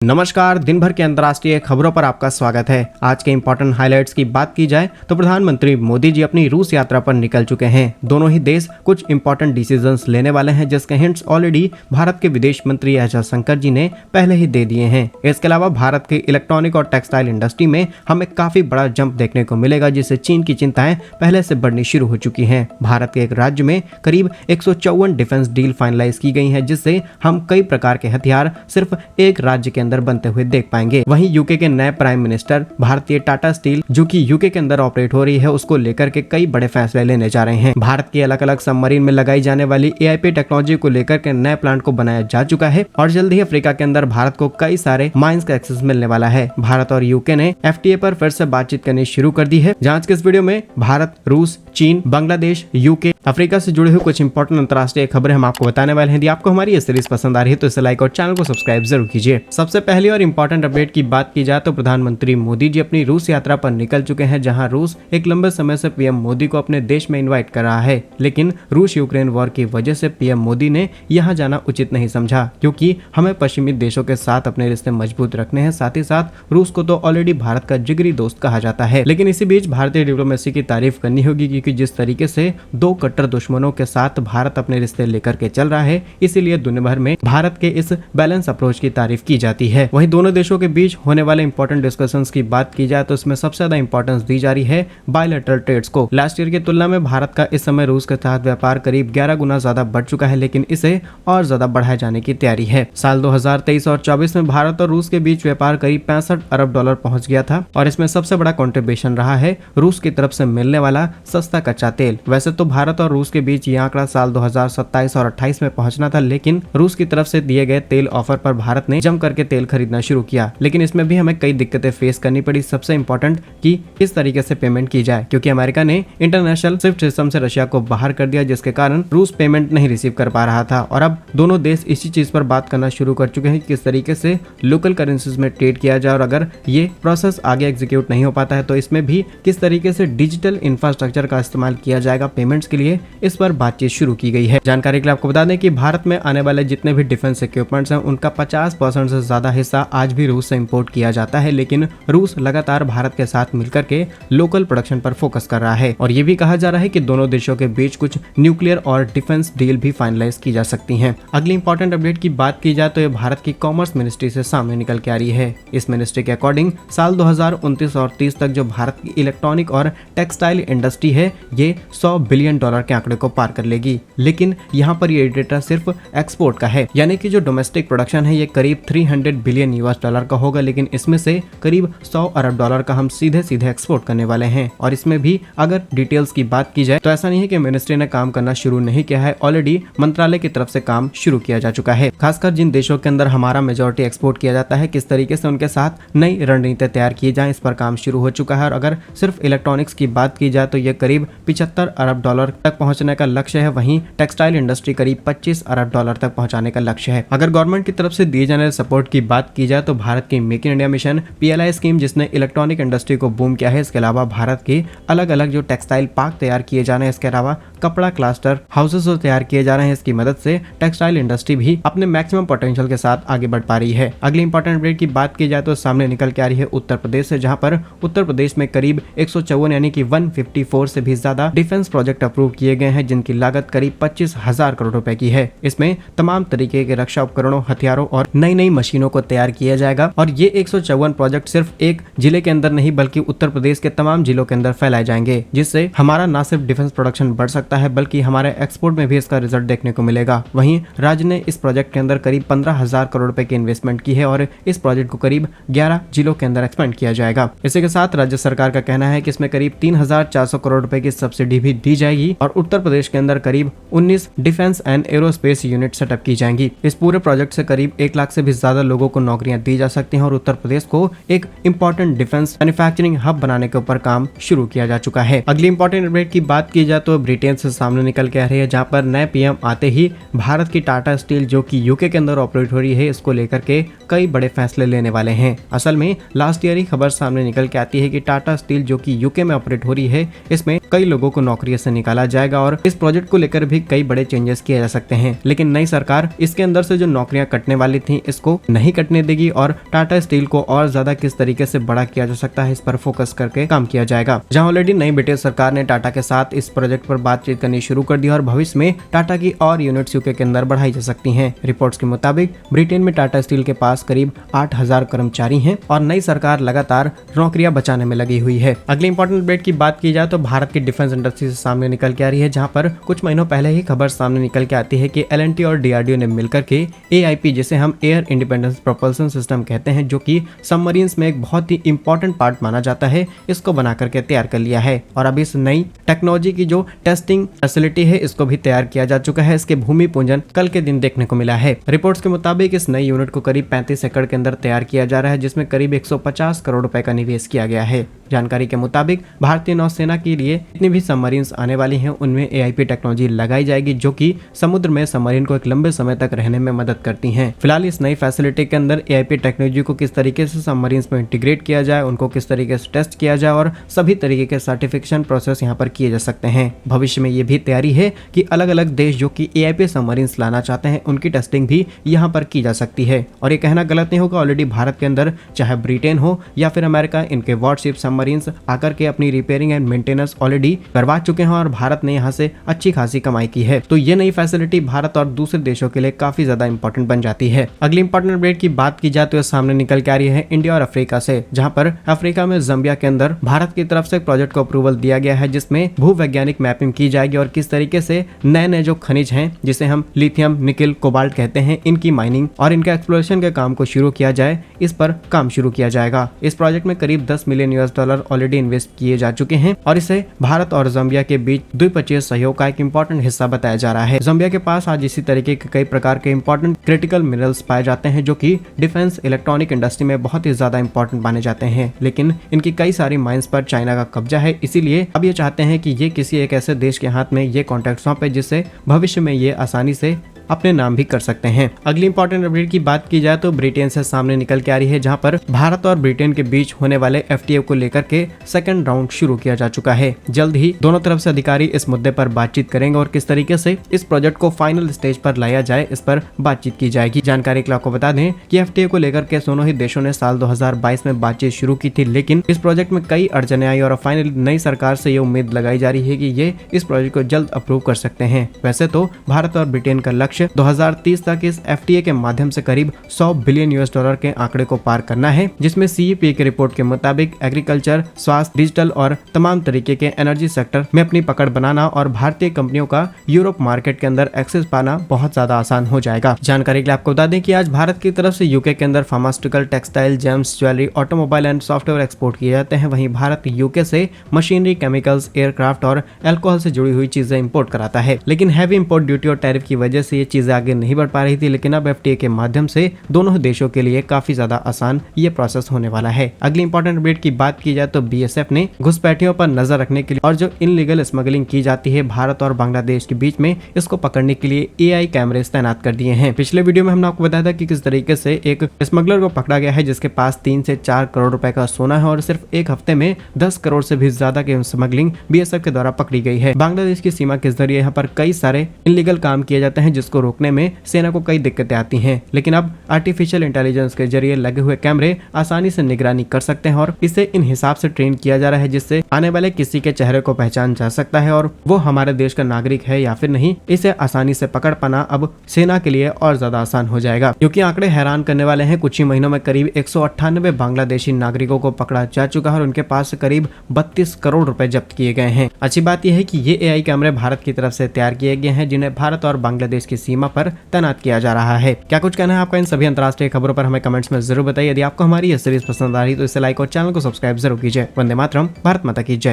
नमस्कार। दिन भर के अंतर्राष्ट्रीय खबरों पर आपका स्वागत है। आज के इंपॉर्टेंट हाइलाइट्स की बात की जाए तो प्रधानमंत्री मोदी जी अपनी रूस यात्रा पर निकल चुके हैं। दोनों ही देश कुछ इंपॉर्टेंट डिसीजंस लेने वाले हैं, जिसके हिंट्स ऑलरेडी भारत के विदेश मंत्री एस जयशंकर जी ने पहले ही दे दिए हैं। इसके अलावा भारत के इलेक्ट्रॉनिक और टेक्सटाइल इंडस्ट्री में हमें काफी बड़ा जंप देखने को मिलेगा, जिससे चीन की चिंताएं पहले से बढ़नी शुरू हो चुकी है। भारत के एक राज्य में करीब 154 डिफेंस डील फाइनलाइज की गई है, जिससे हम कई प्रकार के हथियार सिर्फ एक राज्य के अंदर बनते हुए देख पाएंगे। वहीं यूके के नए प्राइम मिनिस्टर भारतीय टाटा स्टील, जो कि यूके के अंदर ऑपरेट हो रही है, उसको लेकर के कई बड़े फैसले लेने जा रहे हैं। भारत की अलग अलग सबमरीन में लगाई जाने वाली एआईपी टेक्नोलॉजी को लेकर के नए प्लांट को बनाया जा चुका है और जल्द ही अफ्रीका के अंदर भारत को कई सारे माइंस का एक्सेस मिलने वाला है। भारत और यूके ने एफटीए पर फिर से बातचीत करनी शुरू कर दी है। जांच के इस वीडियो में भारत, रूस, चीन, बांग्लादेश, यूके, अफ्रीका से जुड़े हुए कुछ इंपॉर्टेंट अंतर्राष्ट्रीय खबरें हम आपको बताने वाले हैं। यदि आपको हमारी ये सीरीज पसंद आ रही है तो इसे लाइक और चैनल को सब्सक्राइब जरूर कीजिए। सबसे पहली और इंपॉर्टेंट अपडेट की बात की जाए तो प्रधानमंत्री मोदी जी अपनी रूस यात्रा पर निकल चुके हैं, जहां रूस एक लंबे समय से पीएम मोदी को अपने देश में इनवाइट कर रहा है, लेकिन रूस यूक्रेन वॉर की वजह से पीएम मोदी ने यहां जाना उचित नहीं समझा, क्योंकि हमें पश्चिमी देशों के साथ अपने रिश्ते मजबूत रखने हैं। साथ ही साथ रूस को तो ऑलरेडी भारत का जिगरी दोस्त कहा जाता है, लेकिन इसी बीच भारतीय डिप्लोमेसी की तारीफ करनी होगी, क्योंकि जिस तरीके से दो कट्टर दुश्मनों के साथ भारत अपने रिश्ते लेकर के चल रहा है, इसीलिए दुनिया भर में भारत के इस बैलेंस अप्रोच की तारीफ की जाती है। वहीं दोनों देशों के बीच होने वाले इंपॉर्टेंट डिस्कशंस की बात की जाए तो इसमें सबसे ज्यादा इंपॉर्टेंस दी जा रही है बायलैटरल ट्रेड्स को। लास्ट ईयर की तुलना में भारत का इस समय रूस के साथ व्यापार करीब 11 गुना ज्यादा बढ़ चुका है, लेकिन इसे और ज्यादा बढ़ाए जाने की तैयारी है। साल 2023 और 24 में भारत और रूस के बीच व्यापार करीब $65 अरब पहुंच गया था और इसमें सबसे बड़ा कंट्रीब्यूशन रहा है रूस की तरफ से मिलने वाला सस्ता कच्चा तेल। वैसे तो भारत और रूस के बीच ये आंकड़ा साल 2027 और 28 में पहुंचना था, लेकिन रूस की तरफ से दिए गए तेल ऑफर पर भारत ने जम करके तेल खरीदना शुरू किया, लेकिन इसमें भी हमें कई दिक्कतें फेस करनी पड़ी। सबसे इंपॉर्टेंट कि किस तरीके से पेमेंट की जाए, क्योंकि अमेरिका ने इंटरनेशनल स्विफ्ट सिस्टम से रशिया को बाहर कर दिया, जिसके कारण रूस पेमेंट नहीं रिसीव कर पा रहा था। और अब दोनों देश इसी चीज पर बात करना शुरू कर चुके हैं, किस तरीके से लोकल करेंसीज में ट्रेड किया जाए, और अगर ये प्रोसेस आगे एग्जीक्यूट नहीं हो पाता है तो इसमें भी किस तरीके से डिजिटल इंफ्रास्ट्रक्चर का इस्तेमाल किया जाएगा पेमेंट्स के लिए, इस पर बातचीत शुरू की गई है। जानकारी के लिए आपको बता दें कि भारत में आने वाले जितने भी डिफेंस इक्विपमेंट्स हैं, उनका 50% से ज्यादा हिस्सा आज भी रूस से इंपोर्ट किया जाता है, लेकिन रूस लगातार भारत के साथ मिलकर के लोकल प्रोडक्शन पर फोकस कर रहा है। और ये भी कहा जा रहा है कि दोनों देशों के बीच कुछ न्यूक्लियर और डिफेंस डील भी फाइनलाइज की जा सकती हैं। अगली इंपॉर्टेंट अपडेट की बात की जाए तो ये भारत की कॉमर्स मिनिस्ट्री से सामने निकल के आ रही है। इस मिनिस्ट्री के अकॉर्डिंग साल 2029 और 30 तक जो भारत की इलेक्ट्रॉनिक और टेक्सटाइल इंडस्ट्री है, ये $100 बिलियन के आंकड़े को पार कर लेगी। लेकिन यहाँ पर ये डेटा सिर्फ एक्सपोर्ट का है, यानी कि जो डोमेस्टिक प्रोडक्शन है ये करीब $300 बिलियन का होगा, लेकिन इसमें से करीब $100 अरब का हम सीधे सीधे एक्सपोर्ट करने वाले हैं। और इसमें भी अगर डिटेल्स की बात की जाए तो ऐसा नहीं है कि मिनिस्ट्री ने काम करना शुरू नहीं किया है, ऑलरेडी मंत्रालय की तरफ से काम शुरू किया जा चुका है। खासकर जिन देशों के अंदर हमारा मेजोरिटी एक्सपोर्ट किया जाता है, किस तरीके से उनके साथ नई रणनीति तैयार की जाए, इस पर काम शुरू हो चुका है। और अगर सिर्फ इलेक्ट्रॉनिक्स की बात की जाए तो ये करीब $75 अरब तक पहुंचने का लक्ष्य है। वहीं टेक्सटाइल इंडस्ट्री करीब $25 अरब तक पहुंचाने का लक्ष्य है। अगर गवर्नमेंट की तरफ से दिए जाने वाले सपोर्ट की बात की जाए तो भारत की make in India mission PLI scheme, जिसने इलेक्ट्रॉनिक इंडस्ट्री को बूम किया है, इसके अलावा भारत के अलग अलग जो टेक्सटाइल पार्क तैयार किए जा रहे हैं, इसके अलावा कपड़ा क्लस्टर हाउसेस तैयार किए जा रहे हैं, इसकी मदद से टेक्सटाइल इंडस्ट्री भी अपने मैक्सिमम पोटेंशियल के साथ आगे बढ़ पा रही है। अगली इंपॉर्टेंट अपडेट की बात की जाए तो सामने निकल के आ रही है उत्तर प्रदेश से, जहां पर उत्तर प्रदेश में करीब 154 यानी कि 154 से भी ज्यादा डिफेंस प्रोजेक्ट अप्रूव किए गए हैं, जिनकी लागत करीब 25,000 करोड़ रुपए की है। इसमें तमाम तरीके के रक्षा उपकरणों, हथियारों और नई नई मशीनों को तैयार किया जाएगा। और ये 154 प्रोजेक्ट सिर्फ एक जिले के अंदर नहीं बल्कि उत्तर प्रदेश के तमाम जिलों के अंदर फैलाए जाएंगे, जिससे हमारा न सिर्फ डिफेंस प्रोडक्शन बढ़ सकता है बल्कि हमारे एक्सपोर्ट में भी इसका रिजल्ट देखने को मिलेगा। वहीं राज्य ने इस प्रोजेक्ट के अंदर करीब 15,000 करोड़ रुपए की इन्वेस्टमेंट की है और इस प्रोजेक्ट को करीब 11 जिलों के अंदर एक्सपेंड किया जाएगा। इसी के साथ राज्य सरकार का कहना है कि इसमें करीब 3,400 करोड़ रुपए की सब्सिडी भी दी जाएगी और उत्तर प्रदेश के अंदर करीब 19 defence and aerospace unit setup की जाएंगी। इस पूरे प्रोजेक्ट से करीब 1 लाख से भी ज्यादा लोगों को नौकरियां दी जा सकती हैं और उत्तर प्रदेश को एक इंपॉर्टेंट डिफेंस मैन्युफैक्चरिंग हब बनाने के ऊपर काम शुरू किया जा चुका है। अगली इंपॉर्टेंट अपडेट की बात की जाए तो ब्रिटेन से सामने निकल के आ रही है, जहां पर नए पीएम आते ही भारत की टाटा स्टील, जो कि यूके के अंदर ऑपरेट हो रही है, इसको लेकर के कई बड़े फैसले लेने वाले हैं। असल में लास्ट ईयर ही खबर सामने निकल के आती है कि टाटा स्टील, जो कि यूके में ऑपरेट हो रही है, इसमें कई लोगों को नौकरियों से निकाला जाएगा और इस प्रोजेक्ट को लेकर भी कई बड़े चेंजेस किए जा सकते हैं। लेकिन नई सरकार इसके अंदर से जो नौकरियां कटने वाली थी इसको नहीं कटने देगी और टाटा स्टील को और ज्यादा किस तरीके से बड़ा किया जा सकता है इस पर फोकस करके काम किया जाएगा। जहां ऑलरेडी नई ब्रिटिश सरकार ने टाटा के साथ इस प्रोजेक्ट पर बातचीत करनी शुरू कर दी और भविष्य में टाटा की और यूनिट्स यूके के अंदर बढ़ाई जा सकती हैं। रिपोर्ट्स के मुताबिक ब्रिटेन में टाटा स्टील के पास करीब 8,000 कर्मचारी हैं और नई सरकार लगातार नौकरियां बचाने में लगी हुई है। अगली इंपॉर्टेंट अपडेट की बात की जाए तो भारत की डिफेंस इंडस्ट्री से सामने निकल के आ रही है, जहां पर कुछ महीनों पहले ही खबर सामने निकल के आती है कि L&T और DRDO ने मिलकर के AIP जिसे हम एयर इंडिपेंडेंस प्रोपल्सन सिस्टम कहते हैं, जो कि सबमरीन्स में एक बहुत ही इंपॉर्टेंट पार्ट माना जाता है, इसको बना करके तैयार कर लिया है। और अब इस नई टेक्नोलॉजी की जो टेस्टिंग फैसिलिटी है इसको भी तैयार किया जा चुका है। इसके भूमि पूजन कल के दिन देखने को मिला है। रिपोर्ट्स के मुताबिक इस नई यूनिट को करीब 35 एकड़ के अंदर तैयार किया जा रहा है, जिसमें करीब 150 करोड़ रुपए का निवेश किया गया है। जानकारी के मुताबिक भारतीय नौसेना के लिए जितनी भी सबमरीन्स आने वाली हैं उनमें AIP टेक्नोलॉजी लगाई जाएगी, जो कि समुद्र में सबमरीन को एक लंबे समय तक रहने में मदद करती हैं। फिलहाल इस नई फैसिलिटी के अंदर AIP टेक्नोलॉजी को किस तरीके से सबमरीन्स में इंटीग्रेट किया जाए, उनको किस तरीके से टेस्ट किया जाए और सभी तरीके के सर्टिफिकेशन प्रोसेस यहाँ पर किए जा सकते हैं। भविष्य में ये भी तैयारी है कि अलग अलग देश जो कि AIP सबमरीन्स लाना चाहते हैं उनकी टेस्टिंग भी यहाँ पर की जा सकती है। और ये कहना गलत नहीं होगा, ऑलरेडी भारत के अंदर चाहे ब्रिटेन हो या फिर अमेरिका, इनके वॉरशिप सबमरीन्स आकर के अपनी रिपेयरिंग एंड मेंटेनेंस ऑलरेडी करवा चुके हैं और भारत ने यहाँ से अच्छी खासी कमाई की है। तो ये नई फैसिलिटी भारत और दूसरे देशों के लिए काफी ज्यादा इंपॉर्टेंट बन जाती है। अगली इंपॉर्टेंट अपडेट की बात की जाए तो सामने निकल के आ रही है इंडिया और अफ्रीका से, जहाँ पर अफ्रीका में जम्बिया के अंदर भारत की तरफ से प्रोजेक्ट को अप्रूवल दिया गया है, जिसमें भूवैज्ञानिक मैपिंग की जाएगी और किस तरीके से नए नए जो खनिज हैं जिसे हम लिथियम, निकल, कोबाल्ट कहते हैं, इनकी माइनिंग और इनका एक्सप्लोरेशन के काम को शुरू किया जाए, इस पर काम शुरू किया जाएगा। इस प्रोजेक्ट में करीब $10 मिलियन ऑलरेडी इन्वेस्ट किए जा चुके हैं और इसे भारत और जम्बिया के बीच द्विपक्षीय सहयोग का एक इंपॉर्टेंट हिस्सा बताया जा रहा है। जम्बिया के पास आज इसी तरीके के कई प्रकार के इंपॉर्टेंट क्रिटिकल मिनरल्स पाए जाते हैं, जो कि डिफेंस इलेक्ट्रॉनिक इंडस्ट्री में बहुत ही ज्यादा इंपॉर्टेंट माने जाते हैं। लेकिन इनकी कई सारी माइंस पर चाइना का कब्जा है, इसीलिए अब ये चाहते हैं कि ये किसी एक ऐसे देश के हाथ में ये कॉन्ट्रैक्ट सौंपे जिससे भविष्य में ये आसानी से अपने नाम भी कर सकते हैं। अगली इंपॉर्टेंट अपडेट की बात की जाए तो ब्रिटेन से सामने निकल के आ रही है, जहां पर भारत और ब्रिटेन के बीच होने वाले FTA को लेकर के सेकंड राउंड शुरू किया जा चुका है। जल्द ही दोनों तरफ से अधिकारी इस मुद्दे पर बातचीत करेंगे और किस तरीके से इस प्रोजेक्ट को फाइनल स्टेज पर लाया जाए, इस पर बातचीत की जाएगी। जानकारी के लिए आपको बता दें कि FTA को लेकर के दोनों ही देशों ने साल 2022 में बातचीत शुरू की थी, लेकिन इस प्रोजेक्ट में कई अड़चने आई और फाइनली नई सरकार से ये उम्मीद लगाई जा रही है कि ये इस प्रोजेक्ट को जल्द अप्रूव कर सकते हैं। वैसे तो भारत और ब्रिटेन का लक्ष्य 2030 तक इस FTA के माध्यम से करीब $100 बिलियन के आंकड़े को पार करना है, जिसमें CEPA की रिपोर्ट के मुताबिक एग्रीकल्चर, स्वास्थ्य, डिजिटल और तमाम तरीके के एनर्जी सेक्टर में अपनी पकड़ बनाना और भारतीय कंपनियों का यूरोप मार्केट के अंदर एक्सेस पाना बहुत ज्यादा आसान हो जाएगा। जानकारी के लिए आपको बता दें कि आज भारत की तरफ से यूके के अंदर pharmaceutical, textile, James, jewellery, automobile and software export किए जाते हैं। वहीं भारत यूके से मशीनरी, केमिकल्स, एयरक्राफ्ट और अल्कोहल से जुड़ी हुई चीजें इंपोर्ट कराता है। लेकिन हैवी इंपोर्ट ड्यूटी और टैरिफ की वजह से ये चीजें आगे नहीं बढ़ पा रही थी, लेकिन अब FTA के माध्यम से दोनों देशों के लिए काफी ज्यादा आसान ये प्रोसेस होने वाला है। अगली इंपॉर्टेंट अपडेट की बात की जाए तो BSF ने घुसपैठियों पर नजर रखने के लिए और जो इनलीगल स्मगलिंग की जाती है भारत और बांग्लादेश के बीच में, इसको पकड़ने के लिए AI कैमरे तैनात कर दिए हैं। पिछले वीडियो में हमने आपको बताया था कि किस तरीके से एक स्मगलर को पकड़ा गया है जिसके पास 3 से 4 करोड़ रुपए का सोना है और सिर्फ एक हफ्ते में 10 करोड़ से भी ज्यादा की स्मगलिंग BSF के द्वारा पकड़ी गई है। बांग्लादेश की सीमा के जरिए यहाँ पर कई सारे इनलीगल काम किए जाते हैं, जिसको रोकने में सेना को कई दिक्कतें आती हैं। लेकिन अब आर्टिफिशियल इंटेलिजेंस के जरिए लगे हुए कैमरे आसानी से निगरानी कर सकते हैं और इसे इन हिसाब से ट्रेन किया जा रहा है जिससे आने वाले किसी के चेहरे को पहचान जा सकता है और वो हमारे देश का नागरिक है या फिर नहीं, इसे आसानी से पकड़ पाना अब सेना के लिए और ज्यादा आसान हो जाएगा। क्योंकि आंकड़े हैरान करने वाले हैं। कुछ ही महीनों में करीब 198 बांग्लादेशी नागरिकों को पकड़ा जा चुका है और उनके पास करीब 32 करोड़ रुपए जब्त किए गए हैं। अच्छी बात यह है कि ये AI कैमरे भारत की तरफ से तैयार किए गए हैं, जिन्हें भारत और बांग्लादेश की सीमा पर तैनात किया जा रहा है। क्या कुछ कहना है आपका इन सभी अंतर्राष्ट्रीय खबरों पर, हमें कमेंट्स में जरूर बताइए। यदि आपको हमारी ये सीरीज पसंद आ रही तो इसे लाइक और चैनल को सब्सक्राइब जरूर कीजिए। वंदे मातरम, भारत माता की जय।